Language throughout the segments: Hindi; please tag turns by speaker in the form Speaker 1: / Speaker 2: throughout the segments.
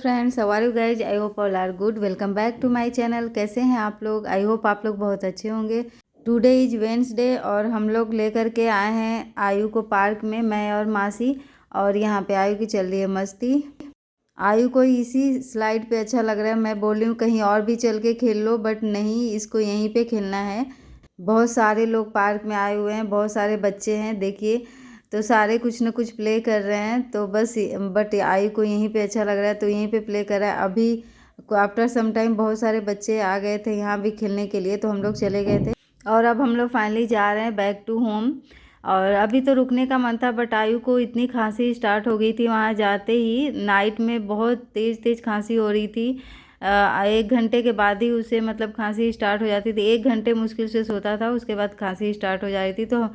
Speaker 1: Friends, how are you guys? I hope all are good. Welcome back to my channel. कैसे हैं आप लोग? आई होप आप लोग बहुत अच्छे होंगे। टुडे इज वेंसडे और हम लोग लेकर के आए हैं आयु को पार्क में, मैं और मासी। और यहाँ पे आयु की चल रही है मस्ती। आयु को इसी स्लाइड पे अच्छा लग रहा है। मैं बोल रही हूँ कहीं और भी चल के खेल लो, बट नहीं, इसको यहीं पे खेलना है। बहुत सारे लोग पार्क में आए हुए हैं, बहुत सारे बच्चे हैं, देखिए। तो सारे कुछ ना कुछ प्ले कर रहे हैं, तो बस बट आयु को यहीं पे अच्छा लग रहा है तो यहीं पे प्ले कर रहा है। अभी आफ्टर सम टाइम बहुत सारे बच्चे आ गए थे यहाँ भी खेलने के लिए, तो हम लोग चले गए थे। और अब हम लोग फाइनली जा रहे हैं बैक टू होम। और अभी तो रुकने का मन था, बट आयु को इतनी खांसी स्टार्ट हो गई थी वहाँ जाते ही। नाइट में बहुत तेज़ तेज़ खांसी हो रही थी। 1 घंटे के बाद ही उसे मतलब खांसी स्टार्ट हो जाती थी। 1 घंटे मुश्किल से सोता था, उसके बाद खांसी स्टार्ट हो जा रही थी। तो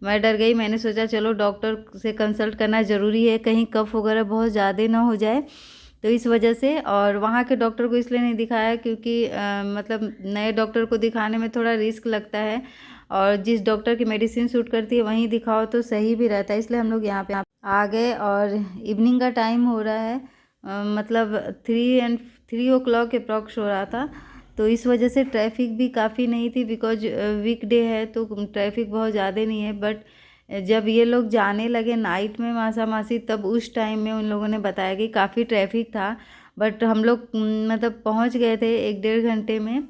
Speaker 1: मैं डर गई। मैंने सोचा चलो डॉक्टर से कंसल्ट करना ज़रूरी है, कहीं कफ वगैरह बहुत ज़्यादा ना हो जाए, तो इस वजह से। और वहाँ के डॉक्टर को इसलिए नहीं दिखाया क्योंकि मतलब नए डॉक्टर को दिखाने में थोड़ा रिस्क लगता है, और जिस डॉक्टर की मेडिसिन सूट करती है वहीं दिखाओ तो सही भी रहता है। इसलिए हम लोग यहाँ पे आ गए। और इवनिंग का टाइम हो रहा है, मतलब 3 अप्रॉक्स हो रहा था। तो इस वजह से ट्रैफिक भी काफ़ी नहीं थी, बिकॉज वीकडे है तो ट्रैफिक बहुत ज़्यादा नहीं है। बट जब ये लोग जाने लगे नाइट में मासा मासी, तब उस टाइम में उन लोगों ने बताया कि काफ़ी ट्रैफिक था। बट हम लोग मतलब पहुंच गए थे 1-1.5 घंटे में।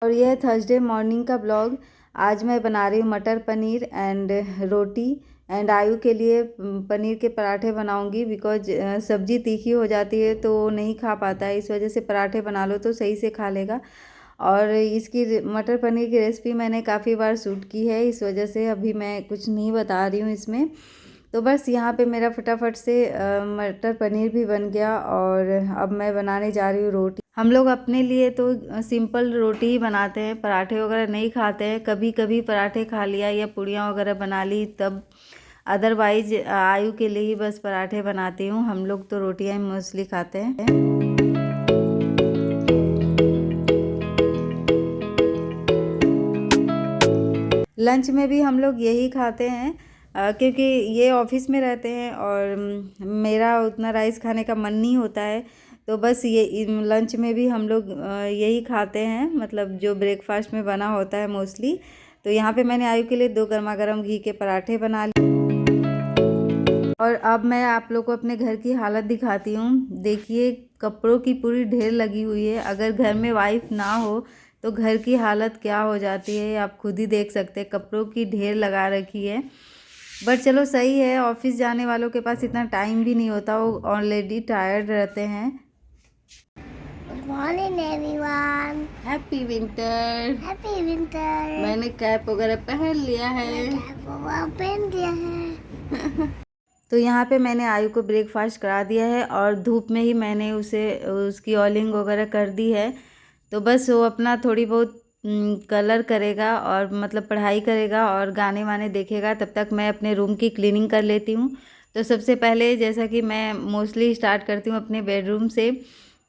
Speaker 1: और यह है थर्सडे मॉर्निंग का ब्लॉग। आज मैं बना रही हूँ मटर पनीर एंड रोटी। एंड आयु के लिए पनीर के पराठे बनाऊंगी, बिकॉज सब्जी तीखी हो जाती है तो वो नहीं खा पाता है। इस वजह से पराठे बना लो तो सही से खा लेगा। और इसकी मटर पनीर की रेसिपी मैंने काफ़ी बार शूट की है, इस वजह से अभी मैं कुछ नहीं बता रही हूँ इसमें। तो बस यहाँ पे मेरा फटाफट से मटर पनीर भी बन गया। और अब मैं बनाने जा रही हूँ रोटी। हम लोग अपने लिए तो सिंपल रोटी ही बनाते हैं, पराठे वगैरह नहीं खाते हैं। कभी कभी पराठे खा लिया या पूड़ियाँ वगैरह बना ली तब। अदरवाइज आयु के लिए ही बस पराठे बनाती हूँ। हम लोग तो रोटियाँ मोस्टली खाते हैं। लंच में भी हम लोग यही खाते हैं, क्योंकि ये ऑफिस में रहते हैं और मेरा उतना राइस खाने का मन नहीं होता है। तो बस ये लंच में भी हम लोग यही खाते हैं, मतलब जो ब्रेकफास्ट में बना होता है मोस्टली। तो यहाँ पे मैंने आयु के लिए 2 गर्मा गर्म घी के पराठे बना लिए। और अब मैं आप लोग को अपने घर की हालत दिखाती हूँ। देखिए, कपड़ों की पूरी ढेर लगी हुई है। अगर घर में वाइफ ना हो तो घर की हालत क्या हो जाती है आप खुद ही देख सकते हैं। कपड़ों की ढेर लगा रखी है। बट चलो सही है, ऑफिस जाने वालों के पास इतना टाइम भी नहीं होता, वो ऑलरेडी टायर्ड रहते हैं।
Speaker 2: Good morning everyone.
Speaker 1: Happy winter.
Speaker 2: Happy winter.
Speaker 1: मैंने कैप वगैरह पहन लिया है।
Speaker 2: पहन दिया है।
Speaker 1: तो यहाँ पे मैंने आयु को ब्रेकफास्ट करा दिया है और धूप में ही मैंने उसे उसकी ऑयलिंग वगैरह कर दी है। तो बस वो अपना थोड़ी बहुत कलर करेगा और मतलब पढ़ाई करेगा और गाने वाने देखेगा। तब तक मैं अपने रूम की क्लीनिंग कर लेती हूँ। तो सबसे पहले जैसा कि मैं मोस्टली स्टार्ट करती हूँ अपने बेडरूम से।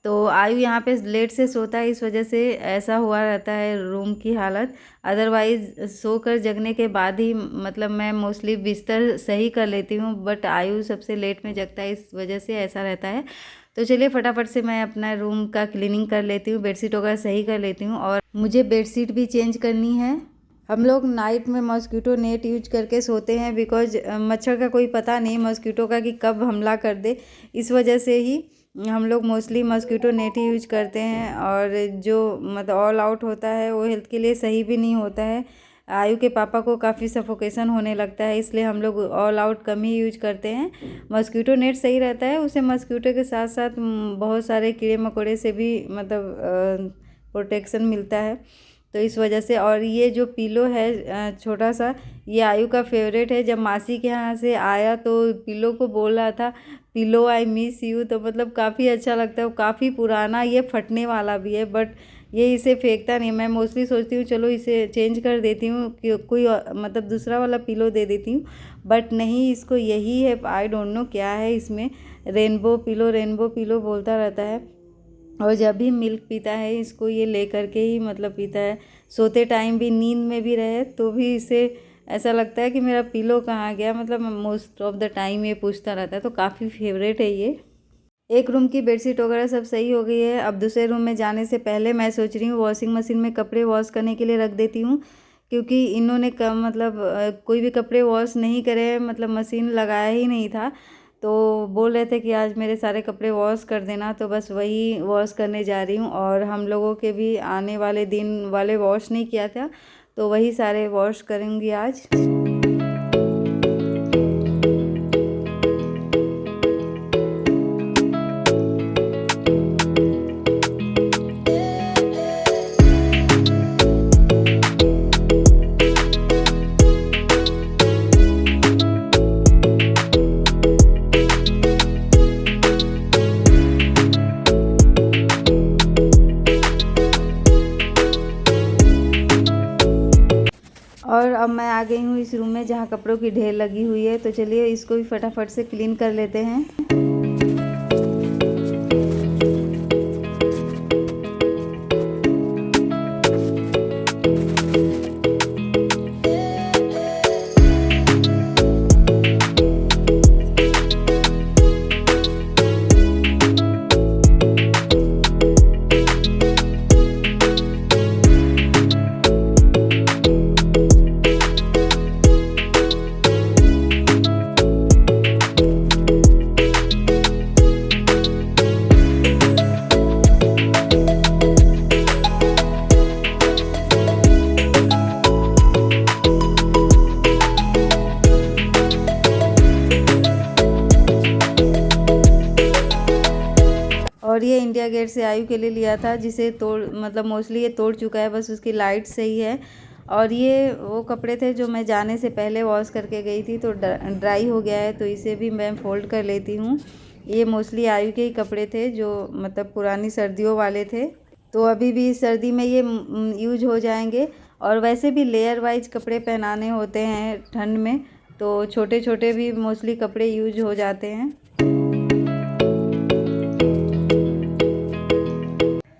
Speaker 1: तो आयु यहाँ पे लेट से सोता है, इस वजह से ऐसा हुआ रहता है रूम की हालत। अदरवाइज़ सोकर जगने के बाद ही मतलब मैं मोस्टली बिस्तर सही कर लेती हूँ, बट आयु सबसे लेट में जगता है, इस वजह से ऐसा रहता है। तो चलिए फटाफट से मैं अपना रूम का क्लीनिंग कर लेती हूँ, बेडशीट वगैरह सही कर लेती हूँ। और मुझे बेडशीट भी चेंज करनी है। हम लोग नाइट में मॉस्किटो नेट यूज करके सोते हैं, बिकॉज मच्छर का कोई पता नहीं मॉस्किटो का कि कब हमला कर दे। इस वजह से ही हम लोग मोस्टली मॉस्किटो नेट ही यूज करते हैं। और जो मतलब ऑल आउट होता है वो हेल्थ के लिए सही भी नहीं होता है। आयु के पापा को काफ़ी सफोकेशन होने लगता है, इसलिए हम लोग ऑल आउट कम ही यूज करते हैं। मॉस्किटो नेट सही रहता है, उसे मॉस्किटो के साथ साथ बहुत सारे कीड़े मकोड़े से भी मतलब प्रोटेक्शन मिलता है। तो इस वजह से। और ये जो पिलो है छोटा सा, ये आयु का फेवरेट है। जब मासी के यहाँ से आया तो पिलो को बोल रहा था पिलो आई मिस यू, तो मतलब काफ़ी अच्छा लगता है। काफ़ी पुराना, ये फटने वाला भी है, बट ये इसे फेंकता नहीं। मैं मोस्टली सोचती हूँ चलो इसे चेंज कर देती हूँ कि कोई मतलब दूसरा वाला पिलो दे देती हूँ, बट नहीं, इसको यही है। आई डोंट नो क्या है इसमें। रेनबो पिलो बोलता रहता है। और जब भी मिल्क पीता है इसको ये ले करके ही मतलब पीता है। सोते टाइम भी, नींद में भी रहे तो भी इसे ऐसा लगता है कि मेरा पिलो कहाँ गया, मतलब मोस्ट ऑफ द टाइम ये पूछता रहता है। तो काफ़ी फेवरेट है ये। एक रूम की बेडशीट वगैरह सब सही हो गई है। अब दूसरे रूम में जाने से पहले मैं सोच रही हूँ वॉशिंग मशीन में कपड़े वॉश करने के लिए रख देती हूँ, क्योंकि इन्होंने मतलब कोई भी कपड़े वॉश नहीं करे, मतलब मशीन लगाया ही नहीं था। तो बोल रहे थे कि आज मेरे सारे कपड़े वॉश कर देना, तो बस वही वॉश करने जा रही हूँ। और हम लोगों के भी आने वाले दिन वाले वॉश नहीं किया था, तो वही सारे वॉश करूँगी आज। और अब मैं आ गई हूँ इस रूम में जहाँ कपड़ों की ढेर लगी हुई है, तो चलिए इसको भी फटाफट से क्लीन कर लेते हैं। और ये इंडिया गेट से आयु के लिए लिया था, जिसे तोड़ मतलब मोस्टली ये तोड़ चुका है, बस उसकी लाइट सही है। और ये वो कपड़े थे जो मैं जाने से पहले वॉश करके गई थी, तो ड्राई हो गया है, तो इसे भी मैं फ़ोल्ड कर लेती हूँ। ये मोस्टली आयु के ही कपड़े थे जो मतलब पुरानी सर्दियों वाले थे, तो अभी भी सर्दी में ये यूज हो जाएंगे। और वैसे भी लेयर वाइज कपड़े पहनाने होते हैं ठंड में, तो छोटे छोटे भी मोस्टली कपड़े यूज हो जाते हैं।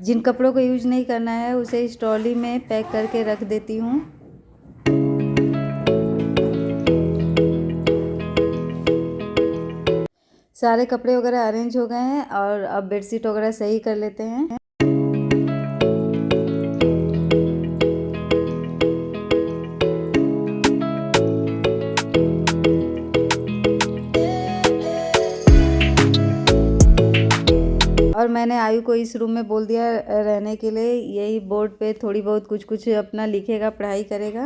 Speaker 1: जिन कपड़ों को यूज नहीं करना है उसे इस ट्रॉली में पैक करके रख देती हूँ। सारे कपड़े वगैरह अरेंज हो गए हैं और अब बेडशीट वगैरह सही कर लेते हैं। और मैंने आयु को इस रूम में बोल दिया रहने के लिए, यही बोर्ड पे थोड़ी बहुत कुछ कुछ अपना लिखेगा, पढ़ाई करेगा।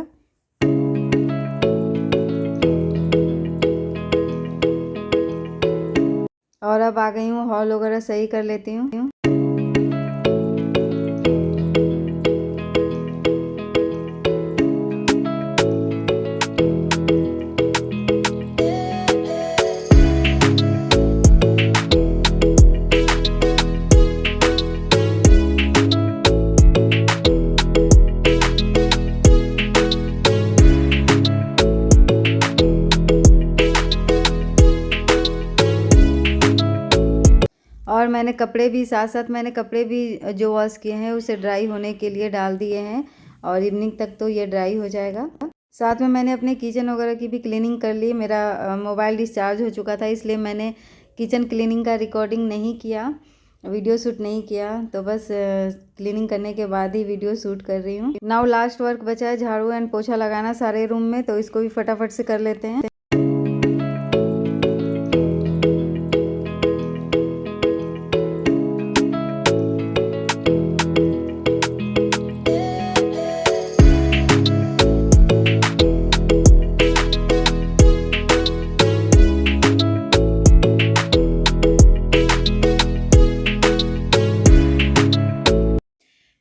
Speaker 1: और अब आ गई हूँ, हॉल वगैरह सही कर लेती हूँ। और मैंने कपड़े भी जो वॉश किए हैं उसे ड्राई होने के लिए डाल दिए हैं, और इवनिंग तक तो ये ड्राई हो जाएगा। साथ में मैंने अपने किचन वगैरह की भी क्लीनिंग कर ली। मेरा मोबाइल डिस्चार्ज हो चुका था, इसलिए मैंने किचन क्लीनिंग का रिकॉर्डिंग नहीं किया, वीडियो शूट नहीं किया, तो बस क्लीनिंग करने के बाद ही वीडियो शूट कर रही हूँ। नाउ लास्ट वर्क बचा है झाड़ू एंड पोछा लगाना सारे रूम में, तो इसको भी फटाफट से कर लेते हैं।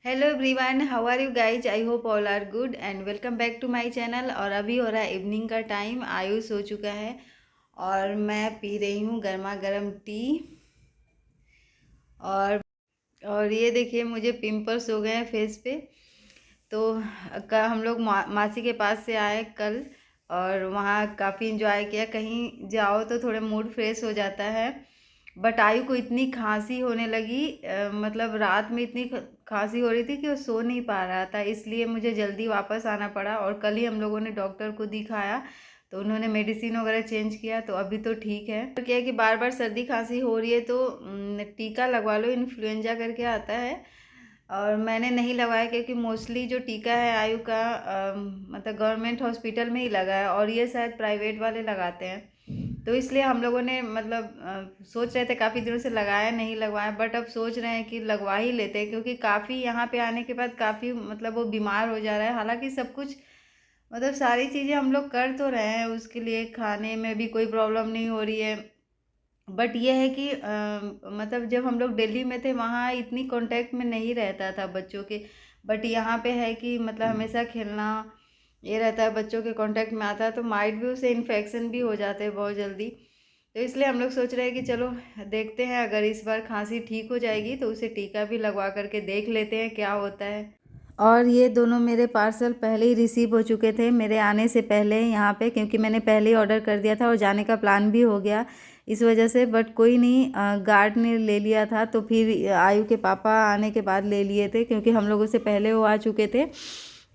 Speaker 1: Hello everyone, how are you guys? I hope all are good and welcome back to my channel. और अभी हो रहा है इवनिंग का टाइम, आयुष हो चुका है और मैं पी रही हूँ गर्मा गर्म टी। और ये देखिए मुझे पिंपल्स हो गए हैं फेस पे। तो हम लोग मासी के पास से आए कल, और वहाँ काफ़ी इंजॉय किया। कहीं जाओ तो थोड़ा मूड फ्रेश हो जाता है। बट आयु को इतनी खांसी होने लगी, मतलब रात में इतनी खांसी हो रही थी कि वो सो नहीं पा रहा था, इसलिए मुझे जल्दी वापस आना पड़ा। और कल ही हम लोगों ने डॉक्टर को दिखाया, तो उन्होंने मेडिसिन वगैरह चेंज किया, तो अभी तो ठीक है। तो क्या है कि बार बार सर्दी खांसी हो रही है तो टीका लगवा लो, इन्फ्लुएंजा करके आता है। और मैंने नहीं लगवाया क्योंकि मोस्टली जो टीका है आयु का मतलब गवर्नमेंट हॉस्पिटल में ही लगा है, और ये शायद प्राइवेट वाले लगाते हैं। तो इसलिए हम लोगों ने मतलब सोच रहे थे, काफ़ी दिनों से लगाया नहीं लगवाया, बट अब सोच रहे हैं कि लगवा ही लेते हैं, क्योंकि काफ़ी यहाँ पे आने के बाद काफ़ी मतलब वो बीमार हो जा रहा है। हालांकि सब कुछ मतलब सारी चीज़ें हम लोग कर तो रहे हैं, उसके लिए खाने में भी कोई प्रॉब्लम नहीं हो रही है। बट ये है कि मतलब जब हम लोग दिल्ली में थे वहाँ इतनी कांटेक्ट में नहीं रहता था बच्चों के, बट यहाँ पे है कि मतलब हमेशा खेलना ये रहता है, बच्चों के कांटेक्ट में आता है तो माइट भी उसे इन्फेक्शन भी हो जाते हैं बहुत जल्दी। तो इसलिए हम लोग सोच रहे हैं कि चलो देखते हैं, अगर इस बार खांसी ठीक हो जाएगी तो उसे टीका भी लगवा करके देख लेते हैं क्या होता है। और ये दोनों मेरे पार्सल पहले ही रिसीव हो चुके थे मेरे आने से पहले यहाँ पे, क्योंकि मैंने पहले ही ऑर्डर कर दिया था और जाने का प्लान भी हो गया इस वजह से। बट कोई नहीं, गार्ड ने ले लिया था, तो फिर आयु के पापा आने के बाद ले लिए थे, क्योंकि हम लोगों से पहले वो आ चुके थे।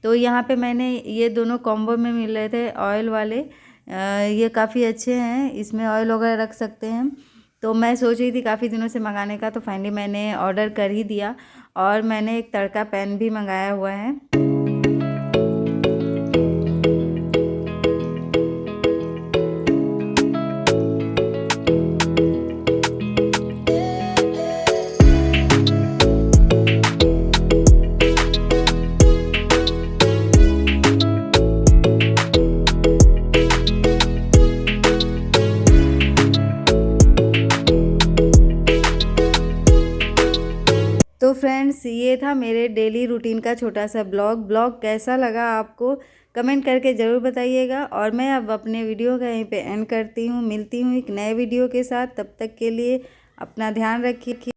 Speaker 1: तो यहाँ पे मैंने ये दोनों कॉम्बो में मिल रहे थे ऑयल वाले, ये काफ़ी अच्छे हैं, इसमें ऑयल वगैरह रख सकते हैं। तो मैं सोच रही थी काफ़ी दिनों से मंगाने का, तो फाइनली मैंने ऑर्डर कर ही दिया। और मैंने एक तड़का पैन भी मंगाया हुआ है। तो फ्रेंड्स, ये था मेरे डेली रूटीन का छोटा सा ब्लॉग कैसा लगा आपको कमेंट करके ज़रूर बताइएगा। और मैं अब अपने वीडियो का यहीं पे एंड करती हूँ, मिलती हूँ एक नए वीडियो के साथ। तब तक के लिए अपना ध्यान रखिए।